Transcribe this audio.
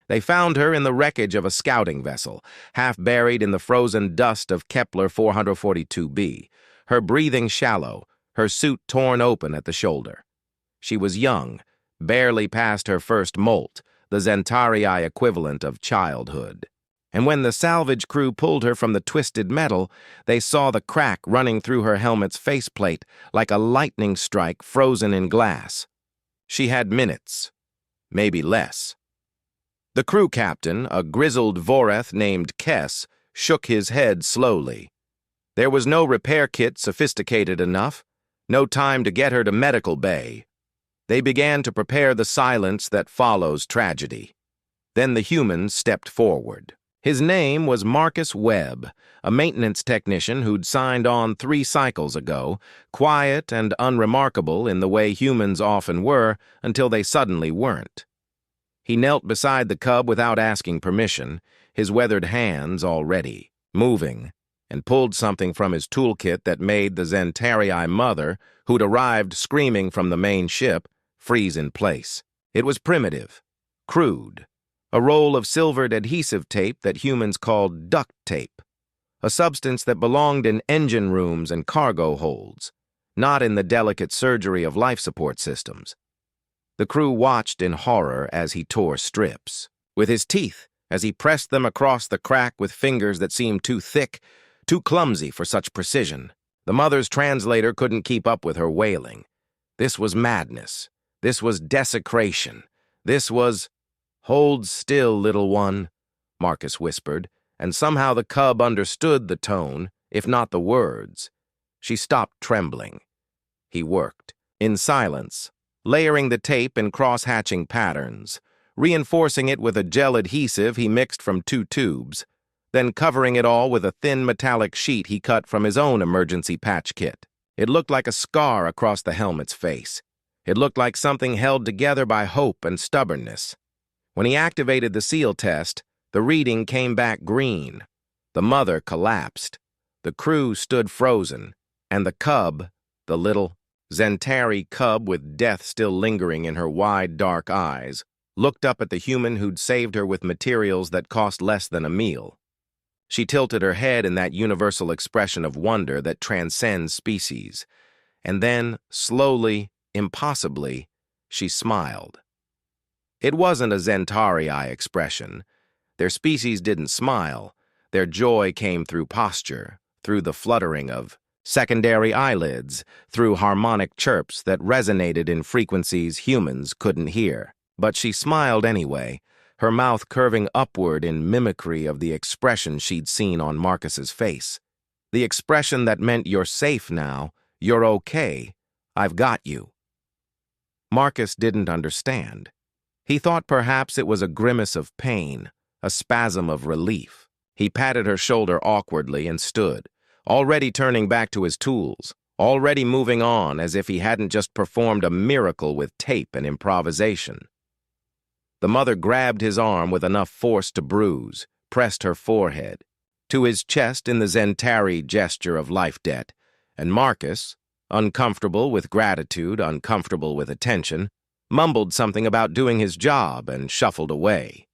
They found her in the wreckage of a scouting vessel, half buried in the frozen dust of Kepler 442b, her breathing shallow, her suit torn open at the shoulder. She was young, barely past her first molt, the Zentarii equivalent of childhood. And when the salvage crew pulled her from the twisted metal, they saw the crack running through her helmet's faceplate like a lightning strike frozen in glass. She had minutes, maybe less. The crew captain, a grizzled Voreth named Kess, shook his head slowly. There was no repair kit sophisticated enough, no time to get her to medical bay. They began to prepare the silence that follows tragedy. Then the human stepped forward. His name was Marcus Webb, a maintenance technician who'd signed on 3 cycles ago, quiet and unremarkable in the way humans often were until they suddenly weren't. He knelt beside the cub without asking permission, his weathered hands already moving, and pulled something from his toolkit that made the Zentarii mother, who'd arrived screaming from the main ship, freeze in place. It was primitive, crude, a roll of silvered adhesive tape that humans called duct tape, a substance that belonged in engine rooms and cargo holds, not in the delicate surgery of life support systems. The crew watched in horror as he tore strips. With his teeth, as he pressed them across the crack with fingers that seemed too thick, too clumsy for such precision. The mother's translator couldn't keep up with her wailing. This was madness. This was desecration. This was... "Hold still, little one," Marcus whispered, and somehow the cub understood the tone, if not the words. She stopped trembling. He worked, in silence, layering the tape in cross-hatching patterns, reinforcing it with a gel adhesive he mixed from 2 tubes, then covering it all with a thin metallic sheet he cut from his own emergency patch kit. It looked like a scar across the helmet's face. It looked like something held together by hope and stubbornness. When he activated the seal test, the reading came back green. The mother collapsed. The crew stood frozen, and the cub, the little Zentarii cub with death still lingering in her wide, dark eyes, looked up at the human who'd saved her with materials that cost less than a meal. She tilted her head in that universal expression of wonder that transcends species, and then, slowly, impossibly, she smiled. It wasn't a Zentarii expression. Their species didn't smile. Their joy came through posture, through the fluttering of secondary eyelids, through harmonic chirps that resonated in frequencies humans couldn't hear. But she smiled anyway, her mouth curving upward in mimicry of the expression she'd seen on Marcus's face. The expression that meant you're safe now, you're okay, I've got you. Marcus didn't understand. He thought perhaps it was a grimace of pain, a spasm of relief. He patted her shoulder awkwardly and stood, already turning back to his tools, already moving on as if he hadn't just performed a miracle with tape and improvisation. The mother grabbed his arm with enough force to bruise, pressed her forehead, to his chest in the Zentarii gesture of life debt, and Marcus, uncomfortable with gratitude, uncomfortable with attention, mumbled something about doing his job and shuffled away.